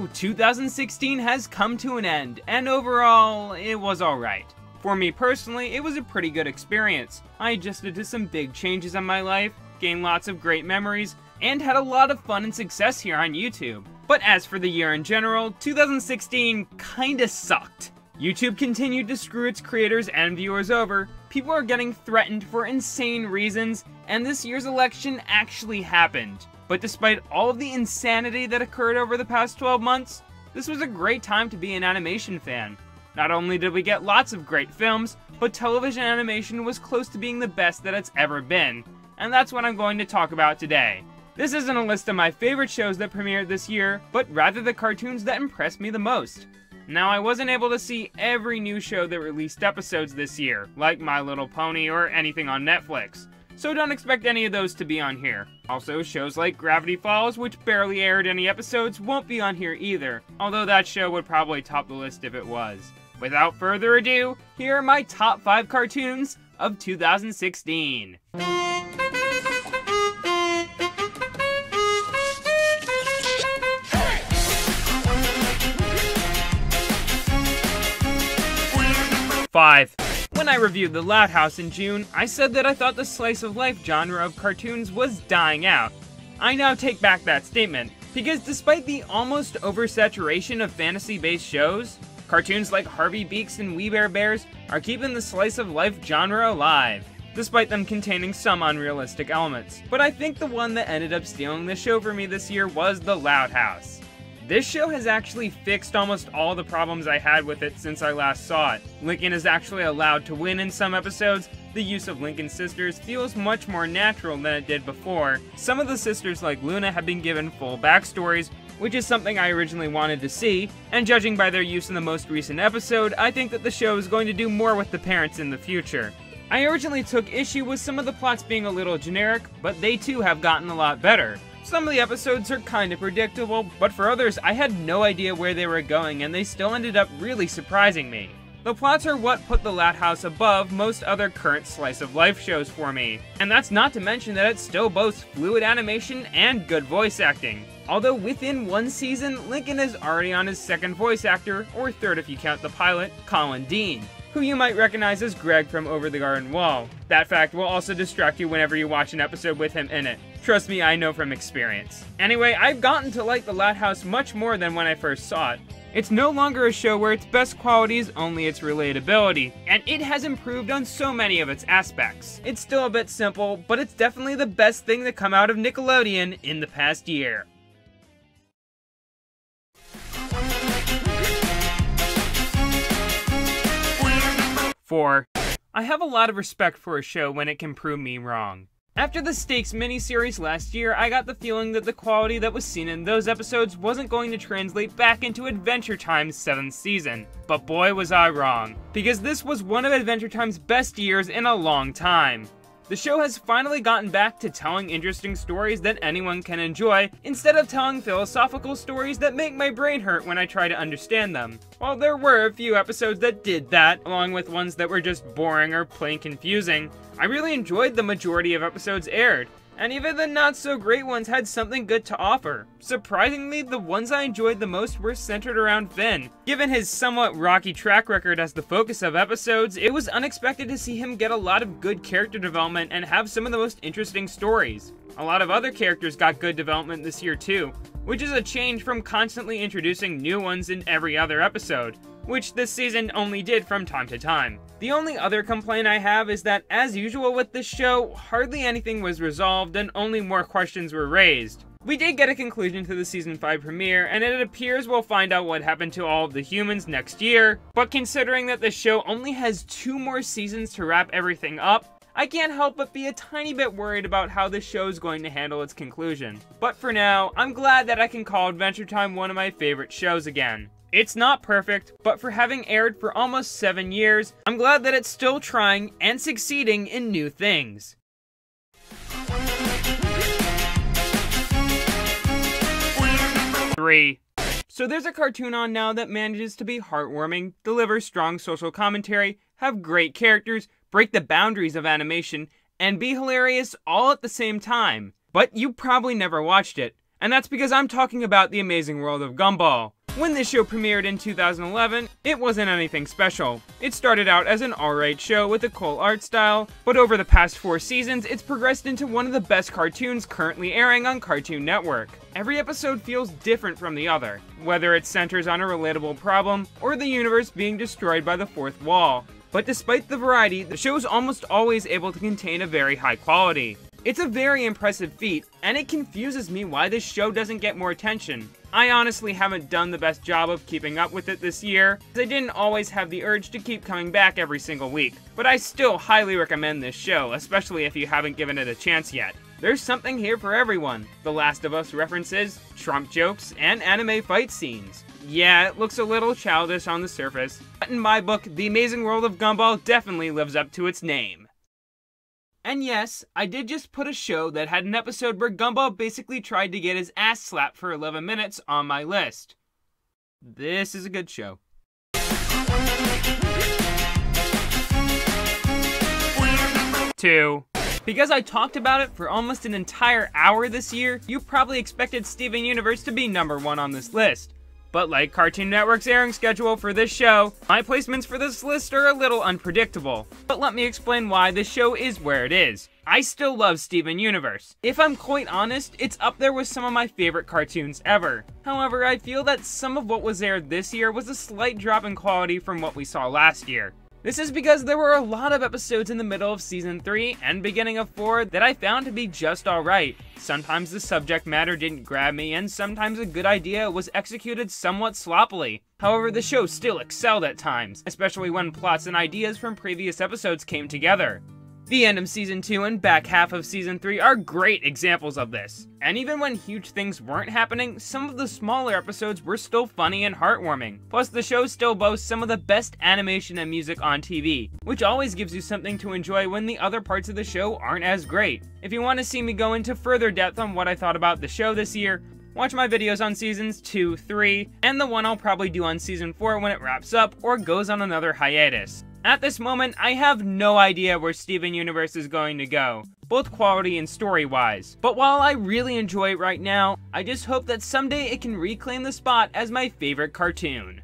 So 2016 has come to an end, and overall, it was alright. For me personally, it was a pretty good experience. I adjusted to some big changes in my life, gained lots of great memories, and had a lot of fun and success here on YouTube. But as for the year in general, 2016 kinda sucked. YouTube continued to screw its creators and viewers over, people are getting threatened for insane reasons, and this year's election actually happened. But despite all of the insanity that occurred over the past 12 months, this was a great time to be an animation fan. Not only did we get lots of great films, but television animation was close to being the best that it's ever been, and that's what I'm going to talk about today. This isn't a list of my favorite shows that premiered this year, but rather the cartoons that impressed me the most. Now, I wasn't able to see every new show that released episodes this year, like My Little Pony or anything on Netflix, so don't expect any of those to be on here. Also, shows like Gravity Falls, which barely aired any episodes, won't be on here either, although that show would probably top the list if it was. Without further ado, here are my top 5 cartoons of 2016. Five. When I reviewed The Loud House in June, I said that I thought the slice of life genre of cartoons was dying out. I now take back that statement, because despite the almost oversaturation of fantasy-based shows, cartoons like Harvey Beaks and We Bare Bears are keeping the slice of life genre alive, despite them containing some unrealistic elements. But I think the one that ended up stealing the show for me this year was The Loud House. This show has actually fixed almost all the problems I had with it since I last saw it. Lincoln is actually allowed to win in some episodes, the use of Lincoln's sisters feels much more natural than it did before. Some of the sisters like Luna have been given full backstories, which is something I originally wanted to see, and judging by their use in the most recent episode, I think that the show is going to do more with the parents in the future. I originally took issue with some of the plots being a little generic, but they too have gotten a lot better. Some of the episodes are kinda predictable, but for others I had no idea where they were going and they still ended up really surprising me. The plots are what put The Loud House above most other current slice of life shows for me, and that's not to mention that it still boasts fluid animation and good voice acting. Although within one season, Lincoln is already on his second voice actor, or third if you count the pilot, Colin Dean, who you might recognize as Greg from Over the Garden Wall. That fact will also distract you whenever you watch an episode with him in it. Trust me, I know from experience. Anyway, I've gotten to like The Loud House much more than when I first saw it. It's no longer a show where its best quality is only its relatability, and it has improved on so many of its aspects. It's still a bit simple, but it's definitely the best thing to come out of Nickelodeon in the past year. 4. I have a lot of respect for a show when it can prove me wrong. After the Stakes miniseries last year, I got the feeling that the quality that was seen in those episodes wasn't going to translate back into Adventure Time's 7th season. But boy was I wrong, because this was one of Adventure Time's best years in a long time. The show has finally gotten back to telling interesting stories that anyone can enjoy, instead of telling philosophical stories that make my brain hurt when I try to understand them. While there were a few episodes that did that, along with ones that were just boring or plain confusing, I really enjoyed the majority of episodes aired, and even the not-so-great ones had something good to offer. Surprisingly, the ones I enjoyed the most were centered around Finn. Given his somewhat rocky track record as the focus of episodes, it was unexpected to see him get a lot of good character development and have some of the most interesting stories. A lot of other characters got good development this year too, which is a change from constantly introducing new ones in every other episode, which this season only did from time to time. The only other complaint I have is that, as usual with this show, hardly anything was resolved and only more questions were raised. We did get a conclusion to the Season 5 premiere, and it appears we'll find out what happened to all of the humans next year, but considering that the show only has 2 more seasons to wrap everything up, I can't help but be a tiny bit worried about how the show is going to handle its conclusion. But for now, I'm glad that I can call Adventure Time one of my favorite shows again. It's not perfect, but for having aired for almost 7 years, I'm glad that it's still trying and succeeding in new things. 3. So there's a cartoon on now that manages to be heartwarming, deliver strong social commentary, have great characters, break the boundaries of animation, and be hilarious all at the same time. But you probably never watched it. And that's because I'm talking about The Amazing World of Gumball. When this show premiered in 2011, it wasn't anything special. It started out as an alright show with a cool art style, but over the past 4 seasons, it's progressed into one of the best cartoons currently airing on Cartoon Network. Every episode feels different from the other, whether it centers on a relatable problem, or the universe being destroyed by the fourth wall. But despite the variety, the show is almost always able to contain a very high quality. It's a very impressive feat, and it confuses me why this show doesn't get more attention. I honestly haven't done the best job of keeping up with it this year, as I didn't always have the urge to keep coming back every single week. But I still highly recommend this show, especially if you haven't given it a chance yet. There's something here for everyone. The Last of Us references, Trump jokes, and anime fight scenes. Yeah, it looks a little childish on the surface, but in my book, The Amazing World of Gumball definitely lives up to its name. And yes, I did just put a show that had an episode where Gumball basically tried to get his ass slapped for 11 minutes on my list. This is a good show. 2. Because I talked about it for almost an entire hour this year, you probably expected Steven Universe to be #1 on this list. But like Cartoon Network's airing schedule for this show, my placements for this list are a little unpredictable. But let me explain why this show is where it is. I still love Steven Universe. If I'm quite honest, it's up there with some of my favorite cartoons ever. However, I feel that some of what was aired this year was a slight drop in quality from what we saw last year. This is because there were a lot of episodes in the middle of Season 3 and beginning of 4 that I found to be just alright. Sometimes the subject matter didn't grab me, and sometimes a good idea was executed somewhat sloppily. However, the show still excelled at times, especially when plots and ideas from previous episodes came together. The end of Season 2 and back half of Season 3 are great examples of this. And even when huge things weren't happening, some of the smaller episodes were still funny and heartwarming. Plus, the show still boasts some of the best animation and music on TV, which always gives you something to enjoy when the other parts of the show aren't as great. If you want to see me go into further depth on what I thought about the show this year, watch my videos on Seasons 2, 3, and the one I'll probably do on Season 4 when it wraps up or goes on another hiatus. At this moment, I have no idea where Steven Universe is going to go, both quality and story-wise. But while I really enjoy it right now, I just hope that someday it can reclaim the spot as my favorite cartoon.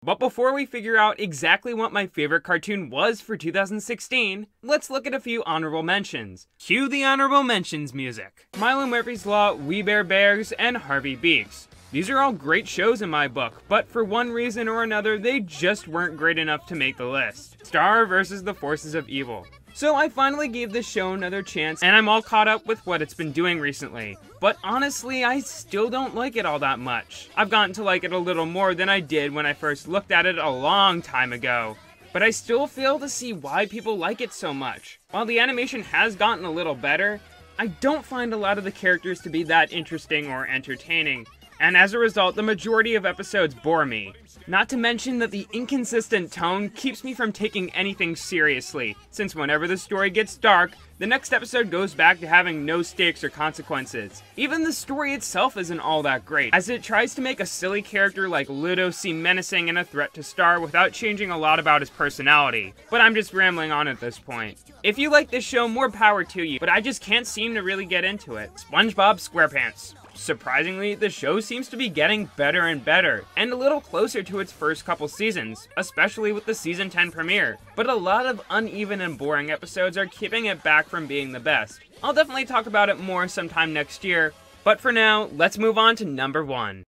But before we figure out exactly what my favorite cartoon was for 2016, let's look at a few honorable mentions. Cue the honorable mentions music. Milo Murphy's Law, We Bare Bears, and Harvey Beaks. These are all great shows in my book, but for one reason or another, they just weren't great enough to make the list. Star vs. the Forces of Evil. So I finally gave this show another chance, and I'm all caught up with what it's been doing recently. But honestly, I still don't like it all that much. I've gotten to like it a little more than I did when I first looked at it a long time ago. But I still fail to see why people like it so much. While the animation has gotten a little better, I don't find a lot of the characters to be that interesting or entertaining. And as a result, the majority of episodes bore me. Not to mention that the inconsistent tone keeps me from taking anything seriously, since whenever the story gets dark, the next episode goes back to having no stakes or consequences. Even the story itself isn't all that great, as it tries to make a silly character like Ludo seem menacing and a threat to Star without changing a lot about his personality. But I'm just rambling on at this point. If you like this show, more power to you, but I just can't seem to really get into it. SpongeBob Squarepants. Surprisingly, the show seems to be getting better and better, and a little closer to its first couple seasons, especially with the Season 10 premiere. But a lot of uneven and boring episodes are keeping it back from being the best. I'll definitely talk about it more sometime next year, but for now, let's move on to number 1.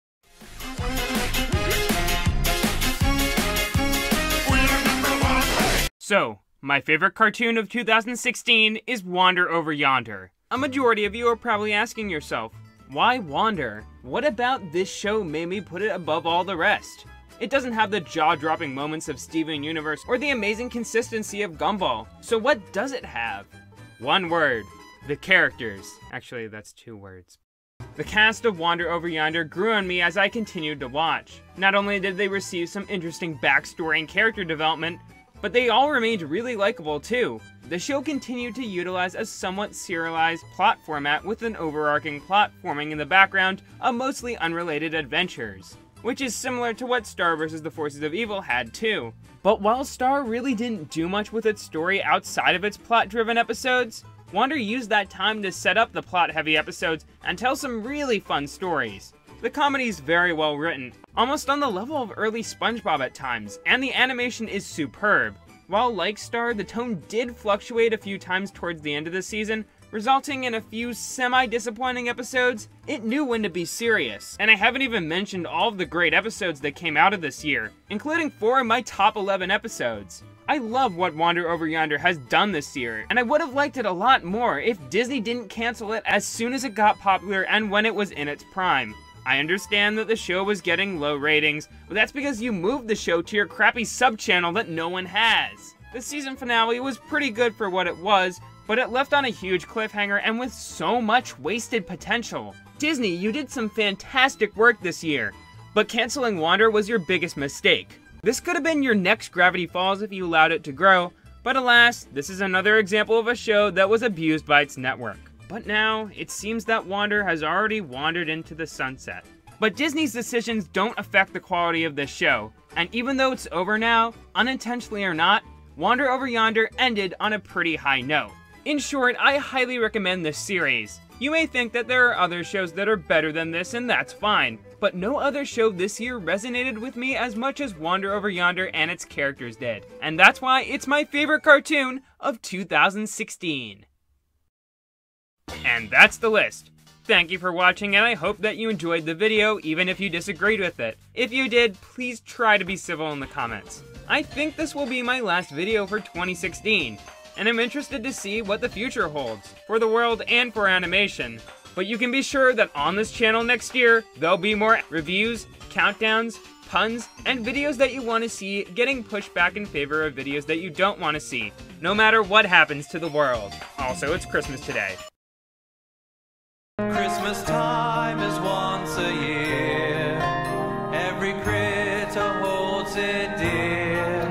So, my favorite cartoon of 2016 is Wander Over Yonder. A majority of you are probably asking yourself, why Wander? What about this show made me put it above all the rest? It doesn't have the jaw-dropping moments of Steven Universe or the amazing consistency of Gumball. So what does it have? One word. The characters. Actually, that's 2 words. The cast of Wander Over Yonder grew on me as I continued to watch. Not only did they receive some interesting backstory and character development, but they all remained really likable too. The show continued to utilize a somewhat serialized plot format with an overarching plot forming in the background of mostly unrelated adventures, which is similar to what Star vs. the Forces of Evil had too. But while Star really didn't do much with its story outside of its plot-driven episodes, Wander used that time to set up the plot-heavy episodes and tell some really fun stories. The comedy's very well written, almost on the level of early SpongeBob at times, and the animation is superb. While like Star, the tone did fluctuate a few times towards the end of the season, resulting in a few semi-disappointing episodes, it knew when to be serious. And I haven't even mentioned all of the great episodes that came out of this year, including 4 of my top 11 episodes. I love what Wander Over Yonder has done this year, and I would have liked it a lot more if Disney didn't cancel it as soon as it got popular and when it was in its prime. I understand that the show was getting low ratings, but that's because you moved the show to your crappy sub-channel that no one has. The season finale was pretty good for what it was, but it left on a huge cliffhanger and with so much wasted potential. Disney, you did some fantastic work this year, but canceling Wander was your biggest mistake. This could have been your next Gravity Falls if you allowed it to grow, but alas, this is another example of a show that was abused by its network. But now, it seems that Wander has already wandered into the sunset. But Disney's decisions don't affect the quality of this show, and even though it's over now, unintentionally or not, Wander Over Yonder ended on a pretty high note. In short, I highly recommend this series. You may think that there are other shows that are better than this, and that's fine, but no other show this year resonated with me as much as Wander Over Yonder and its characters did. And that's why it's my favorite cartoon of 2016. And that's the list. Thank you for watching, and I hope that you enjoyed the video, even if you disagreed with it. If you did, please try to be civil in the comments. I think this will be my last video for 2016. And I'm interested to see what the future holds, for the world and for animation. But you can be sure that on this channel next year, there'll be more reviews, countdowns, puns, and videos that you want to see getting pushed back in favor of videos that you don't want to see, no matter what happens to the world. Also, it's Christmas today. Christmas time is once a year. Every critter holds it dear.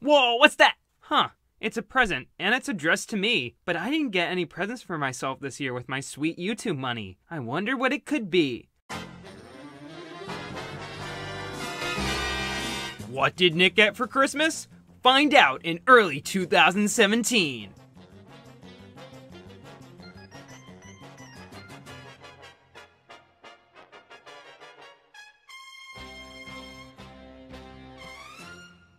Whoa, what's that? Huh. It's a present, and it's addressed to me, but I didn't get any presents for myself this year with my sweet YouTube money. I wonder what it could be. What did Nick get for Christmas? Find out in early 2017.